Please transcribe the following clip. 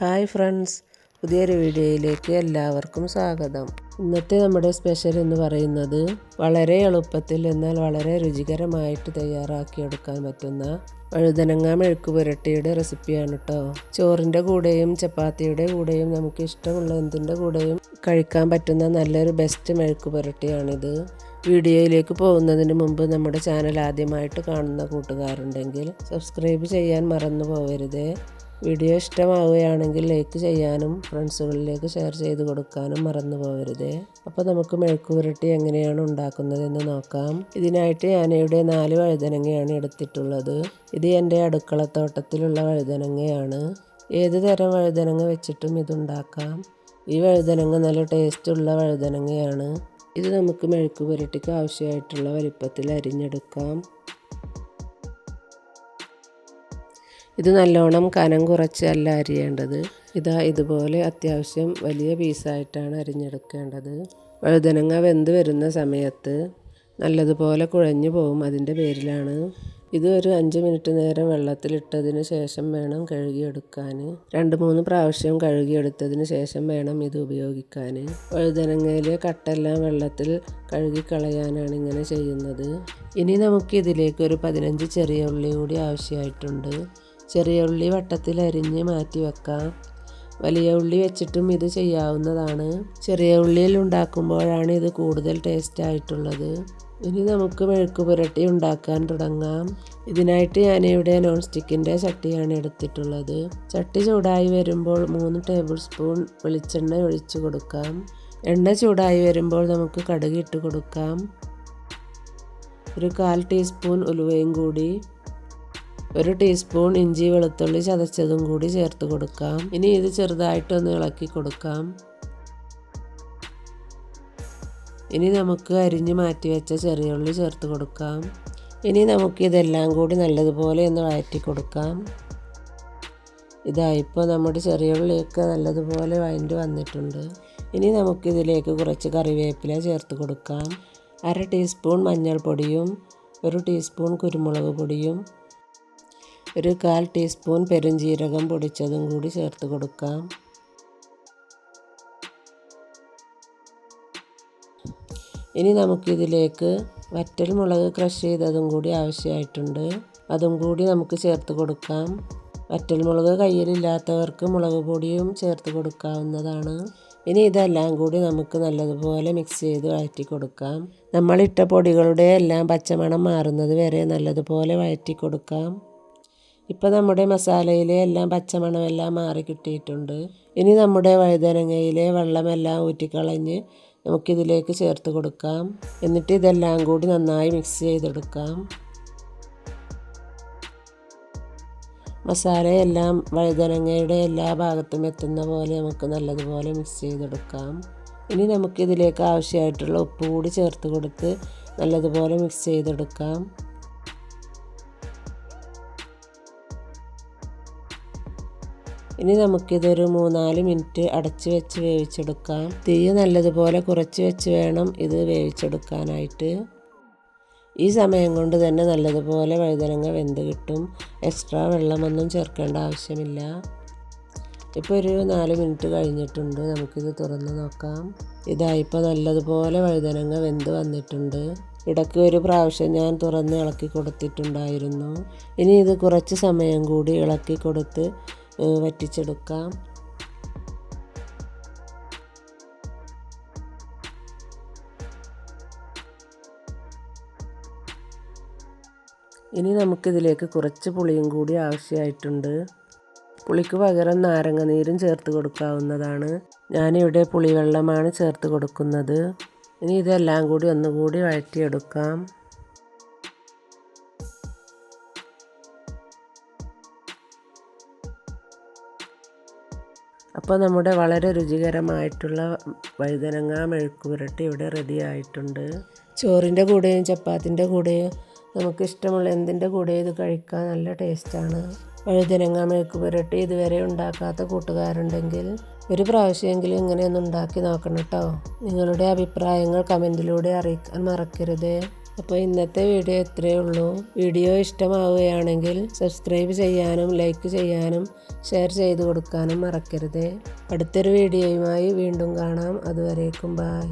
Hi friends, പുതിയൊരു വീഡിയോയിലേക്ക് എല്ലാവർക്കും സ്വാഗതം. ഇന്നത്തെ നമ്മുടെ സ്പെഷ്യൽ എന്ന് പറയുന്നത് വളരെ എളുപ്പത്തിൽ എന്നാൽ വളരെ രുചികരമായിട്ട് തയ്യാറാക്കിയെടുക്കാൻ പറ്റുന്ന വഴുതനങ്ങ മെഴുക്ക് പുരട്ടിയുടെ റെസിപ്പിയാണ് കേട്ടോ. ചോറിൻ്റെ കൂടെയും ചപ്പാത്തിയുടെ കൂടെയും നമുക്ക് ഇഷ്ടമുള്ള എന്തിൻ്റെ കൂടെയും കഴിക്കാൻ പറ്റുന്ന നല്ലൊരു ബെസ്റ്റ് മെഴുക്ക് പുരട്ടിയാണിത്. വീഡിയോയിലേക്ക് പോകുന്നതിന് മുമ്പ് നമ്മുടെ ചാനൽ ആദ്യമായിട്ട് കാണുന്ന കൂട്ടുകാരുണ്ടെങ്കിൽ സബ്സ്ക്രൈബ് ചെയ്യാൻ മറന്നു പോകരുത്. വീഡിയോ ഇഷ്ടമാവുകയാണെങ്കിൽ ലൈക്ക് ചെയ്യാനും ഫ്രണ്ട്സുകളിലേക്ക് ഷെയർ ചെയ്ത് കൊടുക്കാനും മറന്നു പോകരുത്. അപ്പോൾ നമുക്ക് മെഴുക്ക് പുരട്ടി എങ്ങനെയാണ് ഉണ്ടാക്കുന്നതെന്ന് നോക്കാം. ഇതിനായിട്ട് ഞാനിവിടെ 4 വഴുതനങ്ങയാണ് എടുത്തിട്ടുള്ളത്. ഇത് എൻ്റെ അടുക്കളത്തോട്ടത്തിലുള്ള വഴുതനങ്ങയാണ്. ഏത് തരം വഴുതനങ്ങ വെച്ചിട്ടും ഇതുണ്ടാക്കാം. ഈ വഴുതനങ്ങ നല്ല ടേസ്റ്റുള്ള വഴുതനങ്ങയാണ്. ഇത് നമുക്ക് മെഴുക്ക് പുരട്ടിക്ക് ആവശ്യമായിട്ടുള്ള വലിപ്പത്തിൽ അരിഞ്ഞെടുക്കാം. ഇത് നല്ലോണം കനം കുറച്ചല്ല അരിയേണ്ടത്. ഇതുപോലെ അത്യാവശ്യം വലിയ പീസായിട്ടാണ് അരിഞ്ഞെടുക്കേണ്ടത്. വഴുതനങ്ങ വെന്ത് വരുന്ന സമയത്ത് നല്ലതുപോലെ കുഴഞ്ഞു പോകും. അതിൻ്റെ പേരിലാണ്. ഇത് ഒരു 5 മിനിറ്റ് നേരം വെള്ളത്തിലിട്ടതിന് ശേഷം വേണം കഴുകിയെടുക്കാൻ. 2-3 പ്രാവശ്യം കഴുകിയെടുത്തതിന് ശേഷം വേണം ഇത് ഉപയോഗിക്കാൻ. വഴുതനങ്ങയിലെ കട്ടെല്ലാം വെള്ളത്തിൽ കഴുകിക്കളയാനാണ് ഇങ്ങനെ ചെയ്യുന്നത്. ഇനി നമുക്ക് ഇതിലേക്ക് ഒരു 15 ചെറിയ ഉള്ളി കൂടി ആവശ്യമായിട്ടുണ്ട്. ചെറിയ ഉള്ളി വട്ടത്തിൽ അരിഞ്ഞ് മാറ്റി വെക്കാം. വലിയ ഉള്ളി വെച്ചിട്ടും ഇത് ചെയ്യാവുന്നതാണ്. ചെറിയ ഉള്ളിയിൽ ഉണ്ടാക്കുമ്പോഴാണ് ഇത് കൂടുതൽ ടേസ്റ്റ് ആയിട്ടുള്ളത്. ഇനി നമുക്ക് മെഴുക്ക് പുരട്ടി ഉണ്ടാക്കാൻ തുടങ്ങാം. ഇതിനായിട്ട് ഞാനിവിടെ നോൺ സ്റ്റിക്കിൻ്റെ ചട്ടിയാണ് എടുത്തിട്ടുള്ളത്. ചട്ടി ചൂടായി വരുമ്പോൾ 3 ടേബിൾ സ്പൂൺ വെളിച്ചെണ്ണ ഒഴിച്ചു കൊടുക്കാം. എണ്ണ ചൂടായി വരുമ്പോൾ നമുക്ക് കടുക് ഇട്ട് കൊടുക്കാം. ഒരു 1/4 ടീസ്പൂൺ ഉലുവയും കൂടി, 1 ടീസ്പൂൺ ഇഞ്ചി വെളുത്തുള്ളി ചതച്ചതും കൂടി ചേർത്ത് കൊടുക്കാം. ഇനി ഇത് ചെറുതായിട്ടൊന്ന് ഇളക്കി കൊടുക്കാം. ഇനി നമുക്ക് അരിഞ്ഞ് മാറ്റി വെച്ച ചെറിയ ഉള്ളി ചേർത്ത് കൊടുക്കാം. ഇനി നമുക്ക് ഇതെല്ലാം കൂടി നല്ലതുപോലെ ഒന്ന് വഴറ്റി കൊടുക്കാം. ഇപ്പോൾ നമ്മുടെ ചെറിയ ഉള്ളിയൊക്കെ നല്ലതുപോലെ വഴറ്റി വന്നിട്ടുണ്ട്. ഇനി നമുക്കിതിലേക്ക് കുറച്ച് കറിവേപ്പില ചേർത്ത് കൊടുക്കാം. 1/2 ടീസ്പൂൺ മഞ്ഞൾപ്പൊടിയും 1 ടീസ്പൂൺ കുരുമുളക് പൊടിയും 1/4 ടീസ്പൂൺ പെരുംജീരകം പൊടിച്ചതും കൂടി ചേർത്ത് കൊടുക്കാം. ഇനി നമുക്കിതിലേക്ക് വറ്റൽ മുളക് ക്രഷ് ചെയ്തതും കൂടി ആവശ്യമായിട്ടുണ്ട്. അതും കൂടി നമുക്ക് ചേർത്ത് കൊടുക്കാം. വറ്റൽ മുളക് കയ്യിലില്ലാത്തവർക്ക് മുളക് പൊടിയും ചേർത്ത് കൊടുക്കാവുന്നതാണ്. ഇനി ഇതെല്ലാം കൂടി നമുക്ക് നല്ലതുപോലെ മിക്സ് ചെയ്ത് വഴറ്റി കൊടുക്കാം. നമ്മളിട്ട പൊടികളുടെ എല്ലാം പച്ചമണം മാറുന്നത് വരെ നല്ലതുപോലെ വഴറ്റി കൊടുക്കാം. ഇപ്പോൾ നമ്മുടെ മസാലയിലെ എല്ലാം പച്ചമണമെല്ലാം മാറി കിട്ടിയിട്ടുണ്ട്. ഇനി നമ്മുടെ വഴുതനങ്ങയിലെ വെള്ളമെല്ലാം ഊറ്റിക്കളഞ്ഞ് നമുക്കിതിലേക്ക് ചേർത്ത് കൊടുക്കാം. എന്നിട്ട് ഇതെല്ലാം കൂടി നന്നായി മിക്സ് ചെയ്തെടുക്കാം. മസാലയെല്ലാം വഴുതനങ്ങയുടെ എല്ലാ ഭാഗത്തും എത്തുന്ന പോലെ നമുക്ക് നല്ലതുപോലെ മിക്സ് ചെയ്തെടുക്കാം. ഇനി നമുക്കിതിലേക്ക് ആവശ്യമായിട്ടുള്ള ഉപ്പ് കൂടി ചേർത്ത് കൊടുത്ത് നല്ലതുപോലെ മിക്സ് ചെയ്തെടുക്കാം. ഇനി നമുക്കിതൊരു 3-4 മിനിറ്റ് അടച്ച് വെച്ച് വേവിച്ചെടുക്കാം. തീ നല്ലതുപോലെ കുറച്ച് വെച്ച് വേണം ഇത് വേവിച്ചെടുക്കാനായിട്ട്. ഈ സമയം കൊണ്ട് തന്നെ നല്ലതുപോലെ വഴുതനങ്ങ വെന്ത് കിട്ടും. എക്സ്ട്രാ വെള്ളമൊന്നും ചേർക്കേണ്ട ആവശ്യമില്ല. ഇപ്പോൾ ഒരു 4 മിനിറ്റ് കഴിഞ്ഞിട്ടുണ്ട്. നമുക്കിത് തുറന്ന് നോക്കാം. ഇപ്പോൾ നല്ലതുപോലെ വഴുതനങ്ങ വെന്ത് വന്നിട്ടുണ്ട്. ഇടയ്ക്ക് ഒരു പ്രാവശ്യം ഞാൻ തുറന്ന് ഇളക്കി കൊടുത്തിട്ടുണ്ടായിരുന്നു. ഇനി ഇത് കുറച്ച് സമയം കൂടി ഇളക്കി കൊടുത്ത് വറ്റിച്ചെടുക്കാം. ഇനി നമുക്കിതിലേക്ക് കുറച്ച് പുളിയും കൂടി ആവശ്യമായിട്ടുണ്ട്. പുളിക്ക് പകരം നാരങ്ങ നീരും ചേർത്ത് കൊടുക്കാവുന്നതാണ്. ഞാനിവിടെ പുളിവെള്ളമാണ് ചേർത്ത് കൊടുക്കുന്നത്. ഇനി ഇതെല്ലാം കൂടി ഒന്നുകൂടി വഴറ്റിയെടുക്കാം. അപ്പോൾ നമ്മുടെ വളരെ രുചികരമായിട്ടുള്ള വഴുതനങ്ങ മെഴുക്ക് പുരട്ടി ഇവിടെ റെഡി ആയിട്ടുണ്ട്. ചോറിൻ്റെ കൂടെയും ചപ്പാത്തിൻ്റെ കൂടെയും നമുക്കിഷ്ടമുള്ള എന്തിൻ്റെ കൂടെയും ഇത് കഴിക്കാൻ നല്ല ടേസ്റ്റാണ്. വഴുതനങ്ങ മെഴുക്ക് പുരട്ടി ഇതുവരെ ഉണ്ടാക്കാത്ത കൂട്ടുകാരുണ്ടെങ്കിൽ ഒരു പ്രാവശ്യമെങ്കിലും ഇങ്ങനെയൊന്ന് ഉണ്ടാക്കി നോക്കണം കേട്ടോ. നിങ്ങളുടെ അഭിപ്രായങ്ങൾ കമൻറ്റിലൂടെ അറിയിക്കാൻ മറക്കരുത്. അപ്പോൾ ഇന്നത്തെ വീഡിയോ ഇത്രയേ ഉള്ളൂ. വീഡിയോ ഇഷ്ടമാവുകയാണെങ്കിൽ സബ്സ്ക്രൈബ് ചെയ്യാനും ലൈക്ക് ചെയ്യാനും ഷെയർ ചെയ്ത് കൊടുക്കാനും മറക്കരുത്. അടുത്തൊരു വീഡിയോയുമായി വീണ്ടും കാണാം. അതുവരേക്കും ബൈ.